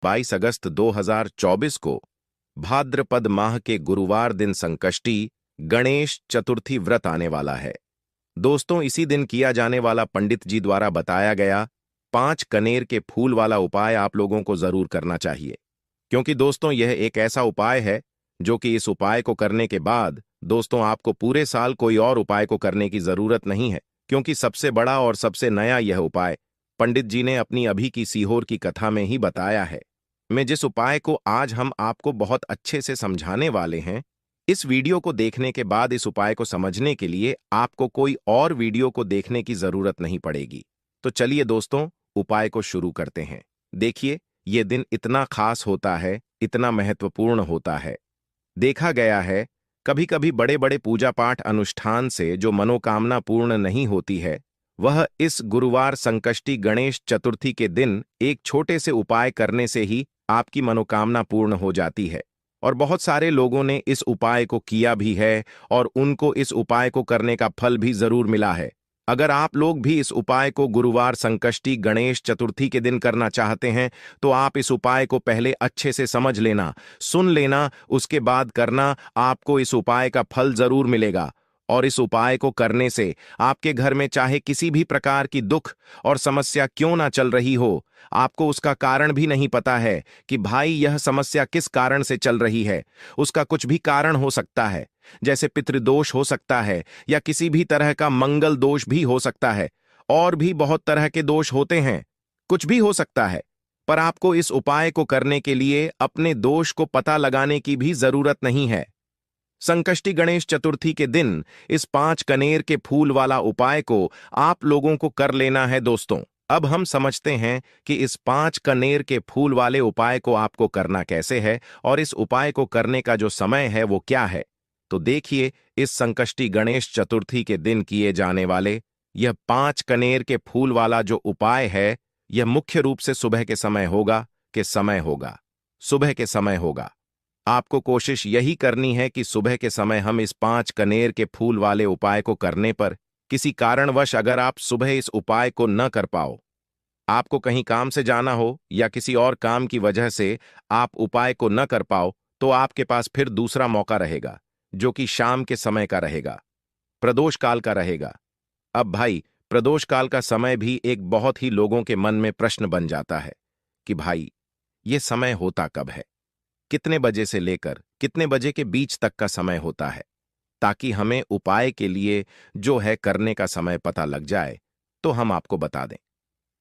22 अगस्त 2024 को भाद्रपद माह के गुरुवार दिन संकष्टी गणेश चतुर्थी व्रत आने वाला है। दोस्तों, इसी दिन किया जाने वाला पंडित जी द्वारा बताया गया 5 कनेर के फूल वाला उपाय आप लोगों को जरूर करना चाहिए, क्योंकि दोस्तों यह एक ऐसा उपाय है जो कि इस उपाय को करने के बाद दोस्तों आपको पूरे साल कोई और उपाय को करने की जरूरत नहीं है, क्योंकि सबसे बड़ा और सबसे नया यह उपाय पंडित जी ने अपनी अभी की सीहोर की कथा में ही बताया है। मैं जिस उपाय को आज हम आपको बहुत अच्छे से समझाने वाले हैं, इस वीडियो को देखने के बाद इस उपाय को समझने के लिए आपको कोई और वीडियो को देखने की जरूरत नहीं पड़ेगी। तो चलिए दोस्तों, उपाय को शुरू करते हैं। देखिए, ये दिन इतना खास होता है, इतना महत्वपूर्ण होता है। देखा गया है कभी कभी बड़े बड़े पूजा पाठ अनुष्ठान से जो मनोकामना पूर्ण नहीं होती है, वह इस गुरुवार संकष्टी गणेश चतुर्थी के दिन एक छोटे से उपाय करने से ही आपकी मनोकामना पूर्ण हो जाती है। और बहुत सारे लोगों ने इस उपाय को किया भी है और उनको इस उपाय को करने का फल भी जरूर मिला है। अगर आप लोग भी इस उपाय को गुरुवार संकष्टी गणेश चतुर्थी के दिन करना चाहते हैं, तो आप इस उपाय को पहले अच्छे से समझ लेना, सुन लेना, उसके बाद करना। आपको इस उपाय का फल जरूर मिलेगा। और इस उपाय को करने से आपके घर में चाहे किसी भी प्रकार की दुख और समस्या क्यों ना चल रही हो, आपको उसका कारण भी नहीं पता है कि भाई यह समस्या किस कारण से चल रही है। उसका कुछ भी कारण हो सकता है, जैसे पितृदोष हो सकता है या किसी भी तरह का मंगल दोष भी हो सकता है। और भी बहुत तरह के दोष होते हैं, कुछ भी हो सकता है। पर आपको इस उपाय को करने के लिए अपने दोष को पता लगाने की भी जरूरत नहीं है। संकष्टी गणेश चतुर्थी के दिन इस 5 कनेर के फूल वाला उपाय को आप लोगों को कर लेना है। दोस्तों, अब हम समझते हैं कि इस 5 कनेर के फूल वाले उपाय को आपको करना कैसे है और इस उपाय को करने का जो समय है वो क्या है। तो देखिए, इस संकष्टी गणेश चतुर्थी के दिन किए जाने वाले यह 5 कनेर के फूल वाला जो उपाय है, यह मुख्य रूप से सुबह के समय होगा। सुबह के समय होगा। आपको कोशिश यही करनी है कि सुबह के समय हम इस 5 कनेर के फूल वाले उपाय को करने पर किसी कारणवश अगर आप सुबह इस उपाय को न कर पाओ, आपको कहीं काम से जाना हो या किसी और काम की वजह से आप उपाय को न कर पाओ, तो आपके पास फिर दूसरा मौका रहेगा, जो कि शाम के समय का रहेगा, प्रदोष काल का रहेगा। अब भाई, प्रदोष काल का समय भी एक बहुत ही लोगों के मन में प्रश्न बन जाता है कि भाई ये समय होता कब है, कितने बजे से लेकर कितने बजे के बीच तक का समय होता है, ताकि हमें उपाय के लिए जो है करने का समय पता लग जाए। तो हम आपको बता दें,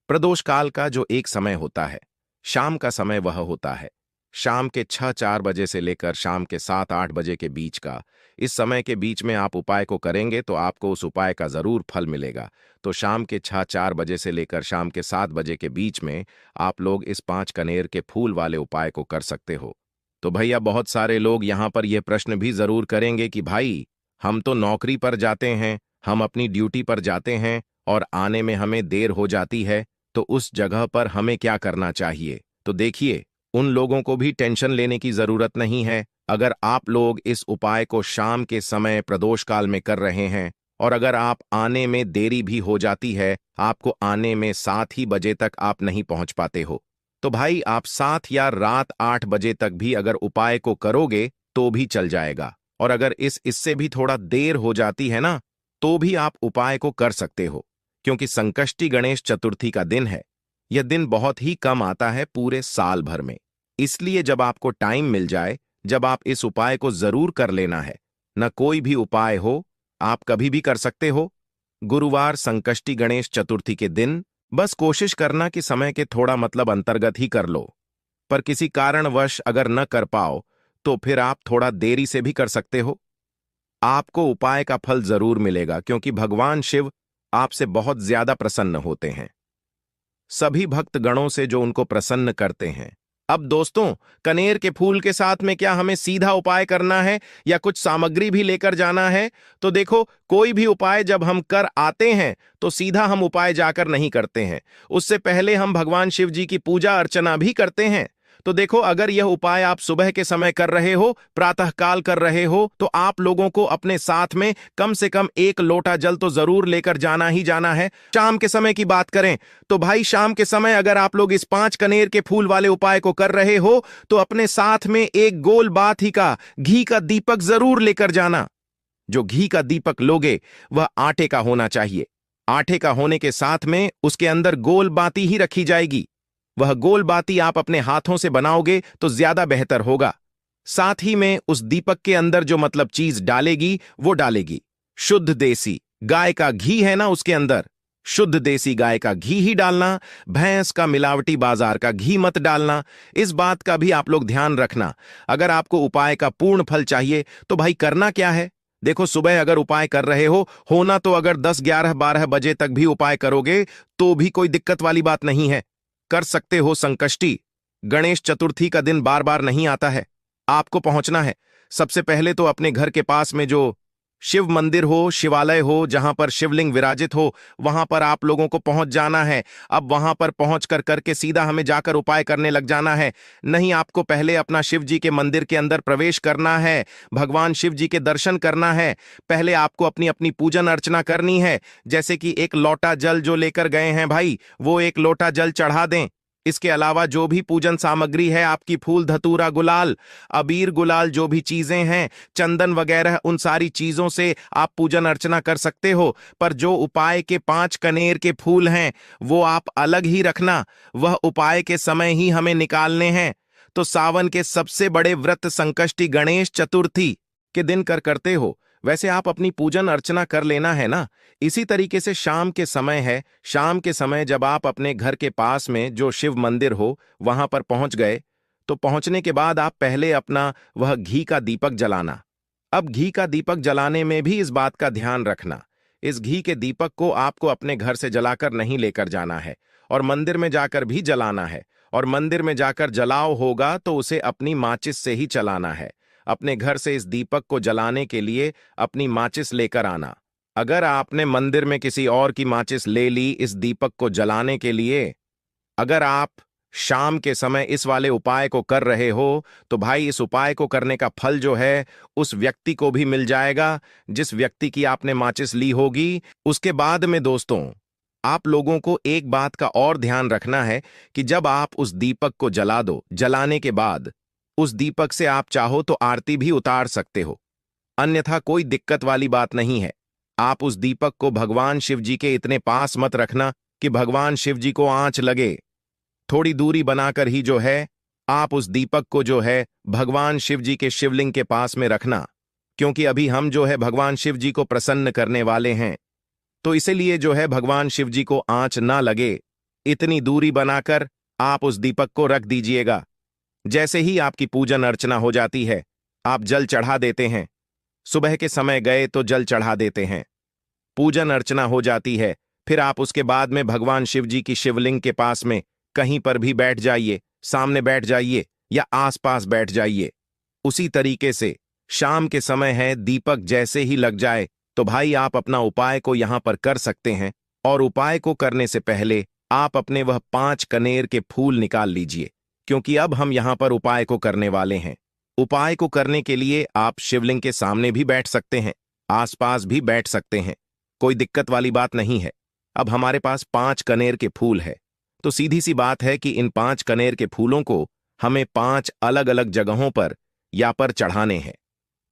प्रदोष काल का जो एक समय होता है, शाम का समय, वह होता है शाम के 6-4 बजे से लेकर शाम के 7-8 बजे के बीच का। इस समय के बीच में आप उपाय को करेंगे तो आपको उस उपाय का जरूर फल मिलेगा। तो शाम के 6-4 बजे से लेकर शाम के 7 बजे के बीच में आप लोग इस 5 कनेर के फूल वाले उपाय को कर सकते हो। तो भैया, बहुत सारे लोग यहां पर यह प्रश्न भी जरूर करेंगे कि भाई हम तो नौकरी पर जाते हैं, हम अपनी ड्यूटी पर जाते हैं और आने में हमें देर हो जाती है, तो उस जगह पर हमें क्या करना चाहिए। तो देखिए, उन लोगों को भी टेंशन लेने की जरूरत नहीं है। अगर आप लोग इस उपाय को शाम के समय प्रदोष काल में कर रहे हैं और अगर आप आने में देरी भी हो जाती है, आपको आने में 7 ही बजे तक आप नहीं पहुंच पाते हो, तो भाई आप 7 या रात 8 बजे तक भी अगर उपाय को करोगे तो भी चल जाएगा। और अगर इससे भी थोड़ा देर हो जाती है ना, तो भी आप उपाय को कर सकते हो, क्योंकि संकष्टी गणेश चतुर्थी का दिन है। यह दिन बहुत ही कम आता है पूरे साल भर में। इसलिए जब आपको टाइम मिल जाए, जब आप इस उपाय को जरूर कर लेना है। न कोई भी उपाय हो, आप कभी भी कर सकते हो। गुरुवार संकष्टी गणेश चतुर्थी के दिन बस कोशिश करना कि समय के थोड़ा अंतर्गत ही कर लो। पर किसी कारणवश अगर न कर पाओ, तो फिर आप थोड़ा देरी से भी कर सकते हो। आपको उपाय का फल जरूर मिलेगा, क्योंकि भगवान शिव आपसे बहुत ज्यादा प्रसन्न होते हैं, सभी भक्त गणों से जो उनको प्रसन्न करते हैं। अब दोस्तों, कनेर के फूल के साथ में क्या हमें सीधा उपाय करना है या कुछ सामग्री भी लेकर जाना है? तो देखो, कोई भी उपाय जब हम कर आते हैं तो सीधा हम उपाय जाकर नहीं करते हैं। उससे पहले हम भगवान शिव जी की पूजा अर्चना भी करते हैं। तो देखो, अगर यह उपाय आप सुबह के समय कर रहे हो, प्रातःकाल कर रहे हो, तो आप लोगों को अपने साथ में कम से कम 1 लोटा जल तो जरूर लेकर जाना ही जाना है। शाम के समय की बात करें तो भाई, शाम के समय अगर आप लोग इस 5 कनेर के फूल वाले उपाय को कर रहे हो तो अपने साथ में एक गोल बाती का घी का दीपक जरूर लेकर जाना। जो घी का दीपक लोगे वह आटे का होना चाहिए। आटे का होने के साथ में उसके अंदर गोल बाती ही रखी जाएगी। वह गोल बाती आप अपने हाथों से बनाओगे तो ज्यादा बेहतर होगा। साथ ही में उस दीपक के अंदर जो मतलब चीज डालेगी वो डालेगी शुद्ध देसी गाय का घी है ना, उसके अंदर शुद्ध देसी गाय का घी ही डालना। भैंस का मिलावटी बाजार का घी मत डालना। इस बात का भी आप लोग ध्यान रखना। अगर आपको उपाय का पूर्ण फल चाहिए तो भाई करना क्या है, देखो, सुबह अगर उपाय कर रहे हो, होना तो अगर 10, 11, 12 बजे तक भी उपाय करोगे तो भी कोई दिक्कत वाली बात नहीं है, कर सकते हो। संकष्टी गणेश चतुर्थी का दिन बार बार नहीं आता है। आपको पहुंचना है सबसे पहले तो अपने घर के पास में जो शिव मंदिर हो, शिवालय हो, जहां पर शिवलिंग विराजित हो, वहां पर आप लोगों को पहुंच जाना है। अब वहां पर पहुंच कर करके सीधा हमें जाकर उपाय करने लग जाना है, नहीं, आपको पहले अपना शिव जी के मंदिर के अंदर प्रवेश करना है, भगवान शिव जी के दर्शन करना है। पहले आपको अपनी अपनी पूजन अर्चना करनी है। जैसे कि 1 लोटा जल जो लेकर गए हैं भाई, वो 1 लोटा जल चढ़ा दें। इसके अलावा जो भी पूजन सामग्री है आपकी, फूल, धतूरा, गुलाल, अबीर गुलाल, जो भी चीजें हैं, चंदन वगैरह, उन सारी चीजों से आप पूजन अर्चना कर सकते हो। पर जो उपाय के 5 कनेर के फूल हैं वो आप अलग ही रखना, वह उपाय के समय ही हमें निकालने हैं। तो सावन के सबसे बड़े व्रत संकष्टी गणेश चतुर्थी के दिन करते हो, वैसे आप अपनी पूजन अर्चना कर लेना है ना। इसी तरीके से शाम के समय है, शाम के समय जब आप अपने घर के पास में जो शिव मंदिर हो वहां पर पहुंच गए, तो पहुंचने के बाद आप पहले अपना वह घी का दीपक जलाना। अब घी का दीपक जलाने में भी इस बात का ध्यान रखना, इस घी के दीपक को आपको अपने घर से जलाकर नहीं लेकर जाना है और मंदिर में जाकर भी जलाना है। और मंदिर में जाकर जलाओ होगा तो उसे अपनी माचिस से ही चलाना है। अपने घर से इस दीपक को जलाने के लिए अपनी माचिस लेकर आना। अगर आपने मंदिर में किसी और की माचिस ले ली इस दीपक को जलाने के लिए, अगर आप शाम के समय इस वाले उपाय को कर रहे हो, तो भाई इस उपाय को करने का फल जो है उस व्यक्ति को भी मिल जाएगा जिस व्यक्ति की आपने माचिस ली होगी। उसके बाद में दोस्तों, आप लोगों को एक बात का और ध्यान रखना है कि जब आप उस दीपक को जला दो, जलाने के बाद उस दीपक से आप चाहो तो आरती भी उतार सकते हो, अन्यथा कोई दिक्कत वाली बात नहीं है। आप उस दीपक को भगवान शिव जी के इतने पास मत रखना कि भगवान शिव जी को आंच लगे। थोड़ी दूरी बनाकर ही जो है आप उस दीपक को जो है भगवान शिव जी के शिवलिंग के पास में रखना, क्योंकि अभी हम जो है भगवान शिव जी को प्रसन्न करने वाले हैं। तो इसीलिए जो है भगवान शिव जी को आंच ना लगे, इतनी दूरी बनाकर आप उस दीपक को रख दीजिएगा। जैसे ही आपकी पूजन अर्चना हो जाती है, आप जल चढ़ा देते हैं। सुबह के समय गए तो जल चढ़ा देते हैं, पूजन अर्चना हो जाती है, फिर आप उसके बाद में भगवान शिव जी की शिवलिंग के पास में कहीं पर भी बैठ जाइए, सामने बैठ जाइए या आसपास बैठ जाइए। उसी तरीके से शाम के समय है, दीपक जैसे ही लग जाए तो भाई आप अपना उपाय को यहां पर कर सकते हैं। और उपाय को करने से पहले आप अपने वह 5 कनेर के फूल निकाल लीजिए, क्योंकि अब हम यहां पर उपाय को करने वाले हैं। उपाय को करने के लिए आप शिवलिंग के सामने भी बैठ सकते हैं, आसपास भी बैठ सकते हैं, कोई दिक्कत वाली बात नहीं है। अब हमारे पास 5 कनेर के फूल है, तो सीधी सी बात है कि इन 5 कनेर के फूलों को हमें 5 अलग अलग जगहों पर या पर चढ़ाने हैं।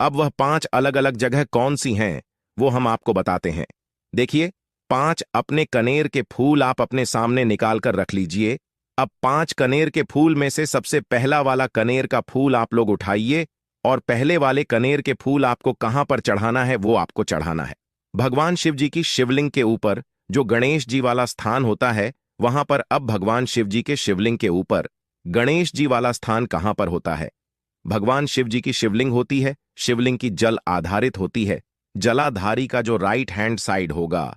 अब वह 5 अलग अलग जगह कौन सी हैं वो हम आपको बताते हैं। देखिए, 5 अपने कनेर के फूल आप अपने सामने निकाल कर रख लीजिए। अब 5 कनेर के फूल में से सबसे पहला वाला कनेर का फूल आप लोग उठाइए और पहले वाले कनेर के फूल आपको कहां पर चढ़ाना है वो आपको चढ़ाना है भगवान शिव जी की शिवलिंग के ऊपर। जो गणेश जी वाला स्थान होता है वहां पर अब भगवान शिव जी के शिवलिंग के ऊपर गणेश जी वाला स्थान कहां पर होता है? भगवान शिव जी की शिवलिंग होती है, शिवलिंग की जल आधारित होती है। जलाधारी का जो राइट हैंड साइड होगा,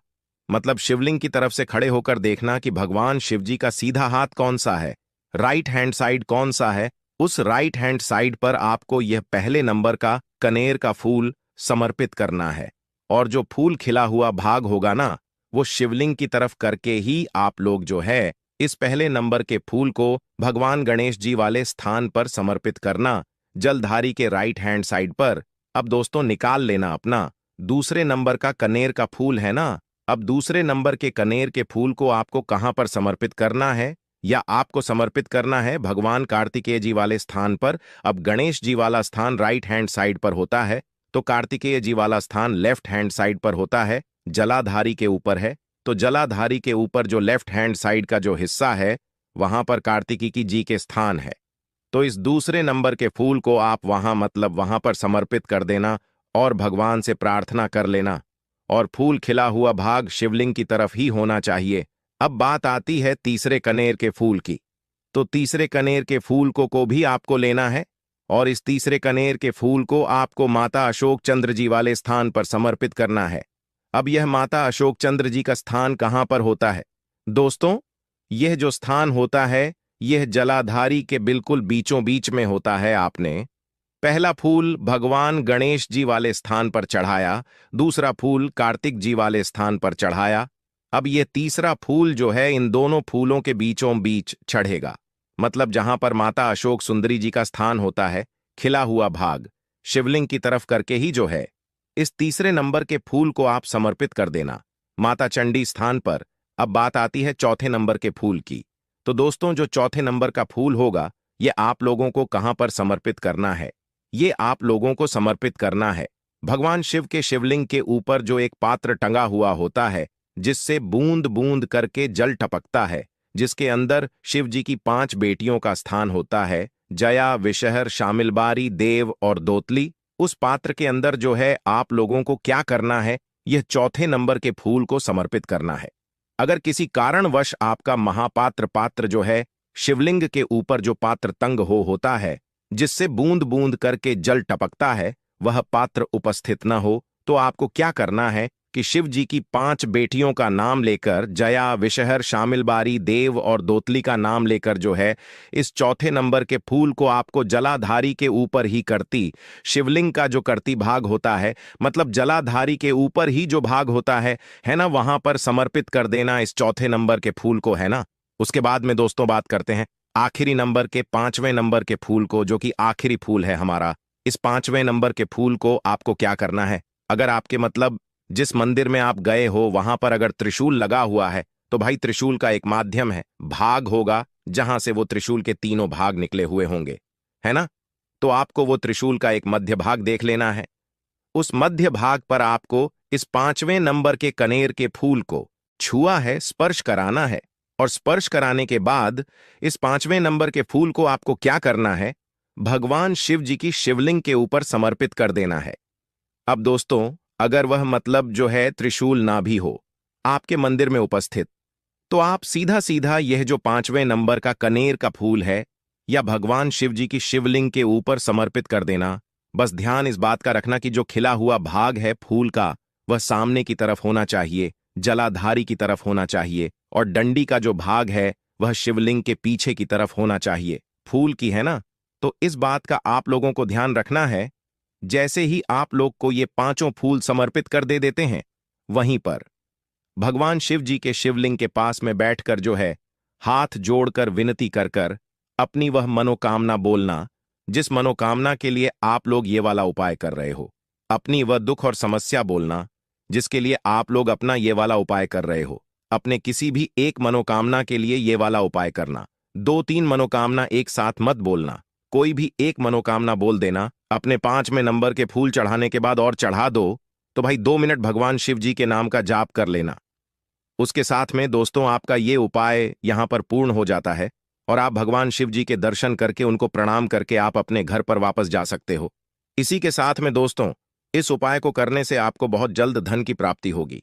मतलब शिवलिंग की तरफ से खड़े होकर देखना कि भगवान शिव जी का सीधा हाथ कौन सा है, राइट हैंड साइड कौन सा है। उस राइट हैंड साइड पर आपको यह पहले नंबर का कनेर का फूल समर्पित करना है। और जो फूल खिला हुआ भाग होगा ना, वो शिवलिंग की तरफ करके ही आप लोग जो है इस पहले नंबर के फूल को भगवान गणेश जी वाले स्थान पर समर्पित करना, जलधारी के राइट हैंड साइड पर। अब दोस्तों निकाल लेना अपना दूसरे नंबर का कनेर का फूल है ना। अब दूसरे नंबर के कनेर के फूल को आपको कहां पर समर्पित करना है, या आपको समर्पित करना है भगवान कार्तिकेय जी वाले स्थान पर। अब गणेश जी वाला स्थान राइट हैंड साइड पर होता है, तो कार्तिकेय जी वाला स्थान लेफ्ट हैंड साइड पर होता है, जलाधारी के ऊपर है। तो जलाधारी के ऊपर जो लेफ्ट हैंड साइड का जो हिस्सा है, वहां पर कार्तिकी जी के स्थान है। तो इस दूसरे नंबर के फूल को आप वहां पर समर्पित कर देना और भगवान से प्रार्थना कर लेना। और फूल खिला हुआ भाग शिवलिंग की तरफ ही होना चाहिए। अब बात आती है तीसरे कनेर के फूल की। तो तीसरे कनेर के फूल को भी आपको लेना है, और इस तीसरे कनेर के फूल को आपको माता अशोक चंद्र जी वाले स्थान पर समर्पित करना है। अब यह माता अशोक चंद्र जी का स्थान कहां पर होता है दोस्तों? यह जो स्थान होता है, यह जलाधारी के बिल्कुल बीचों बीच में होता है। आपने पहला फूल भगवान गणेश जी वाले स्थान पर चढ़ाया, दूसरा फूल कार्तिक जी वाले स्थान पर चढ़ाया। अब यह तीसरा फूल जो है इन दोनों फूलों के बीचों बीच चढ़ेगा, मतलब जहां पर माता अशोक सुंदरी जी का स्थान होता है, खिला हुआ भाग शिवलिंग की तरफ करके ही जो है, इस तीसरे नंबर के फूल को आप समर्पित कर देना माता चंडी स्थान पर। अब बात आती है चौथे नंबर के फूल की। तो दोस्तों जो चौथे नंबर का फूल होगा, ये आप लोगों को कहां पर समर्पित करना है? ये आप लोगों को समर्पित करना है भगवान शिव के शिवलिंग के ऊपर जो एक पात्र टंगा हुआ होता है, जिससे बूंद बूंद करके जल टपकता है, जिसके अंदर शिव जी की 5 बेटियों का स्थान होता है, जया, विषहर, शामिलबारी, देव और दोतली। उस पात्र के अंदर जो है आप लोगों को क्या करना है, यह चौथे नंबर के फूल को समर्पित करना है। अगर किसी कारणवश आपका महापात्र पात्र जो है शिवलिंग के ऊपर जो पात्र तंग होता है, जिससे बूंद बूंद करके जल टपकता है, वह पात्र उपस्थित न हो, तो आपको क्या करना है कि शिव जी की 5 बेटियों का नाम लेकर, जया, विषहर, शामिलबारी, देव और दोतली का नाम लेकर जो है, इस चौथे नंबर के फूल को आपको जलाधारी के ऊपर ही करती शिवलिंग का जो करती भाग होता है, मतलब जलाधारी के ऊपर ही जो भाग होता है ना, वहां पर समर्पित कर देना इस चौथे नंबर के फूल को, है ना। उसके बाद में दोस्तों बात करते हैं आखिरी नंबर के 5वें नंबर के फूल को, जो कि आखिरी फूल है हमारा। इस 5वें नंबर के फूल को आपको क्या करना है? अगर आपके मतलब जिस मंदिर में आप गए हो वहां पर अगर त्रिशूल लगा हुआ है, तो भाई त्रिशूल का एक माध्यम है, भाग होगा जहां से वो त्रिशूल के तीनों भाग निकले हुए होंगे, है ना। तो आपको वो त्रिशूल का एक मध्य भाग देख लेना है। उस मध्य भाग पर आपको इस 5वें नंबर के कनेर के फूल को छुआ है, स्पर्श कराना है। और स्पर्श कराने के बाद इस 5वें नंबर के फूल को आपको क्या करना है? भगवान शिव जी की शिवलिंग के ऊपर समर्पित कर देना है। अब दोस्तों अगर वह मतलब जो है त्रिशूल ना भी हो आपके मंदिर में उपस्थित, तो आप सीधा सीधा यह जो 5वें नंबर का कनेर का फूल है या भगवान शिव जी की शिवलिंग के ऊपर समर्पित कर देना। बस ध्यान इस बात का रखना कि जो खिला हुआ भाग है फूल का, वह सामने की तरफ होना चाहिए, जलाधारी की तरफ होना चाहिए, और डंडी का जो भाग है वह शिवलिंग के पीछे की तरफ होना चाहिए, फूल की, है ना। तो इस बात का आप लोगों को ध्यान रखना है। जैसे ही आप लोग को ये 5 फूल समर्पित कर दे देते हैं, वहीं पर भगवान शिव जी के शिवलिंग के पास में बैठकर जो है हाथ जोड़कर विनती कर कर अपनी वह मनोकामना बोलना, जिस मनोकामना के लिए आप लोग ये वाला उपाय कर रहे हो। अपनी वह दुख और समस्या बोलना जिसके लिए आप लोग अपना ये वाला उपाय कर रहे हो। अपने किसी भी एक मनोकामना के लिए ये वाला उपाय करना। 2-3 मनोकामना एक साथ मत बोलना, कोई भी एक मनोकामना बोल देना। अपने 5वें नंबर के फूल चढ़ाने के बाद और चढ़ा दो, तो भाई 2 मिनट भगवान शिव जी के नाम का जाप कर लेना। उसके साथ में दोस्तों आपका ये उपाय यहां पर पूर्ण हो जाता है, और आप भगवान शिव जी के दर्शन करके उनको प्रणाम करके आप अपने घर पर वापस जा सकते हो। इसी के साथ में दोस्तों इस उपाय को करने से आपको बहुत जल्द धन की प्राप्ति होगी।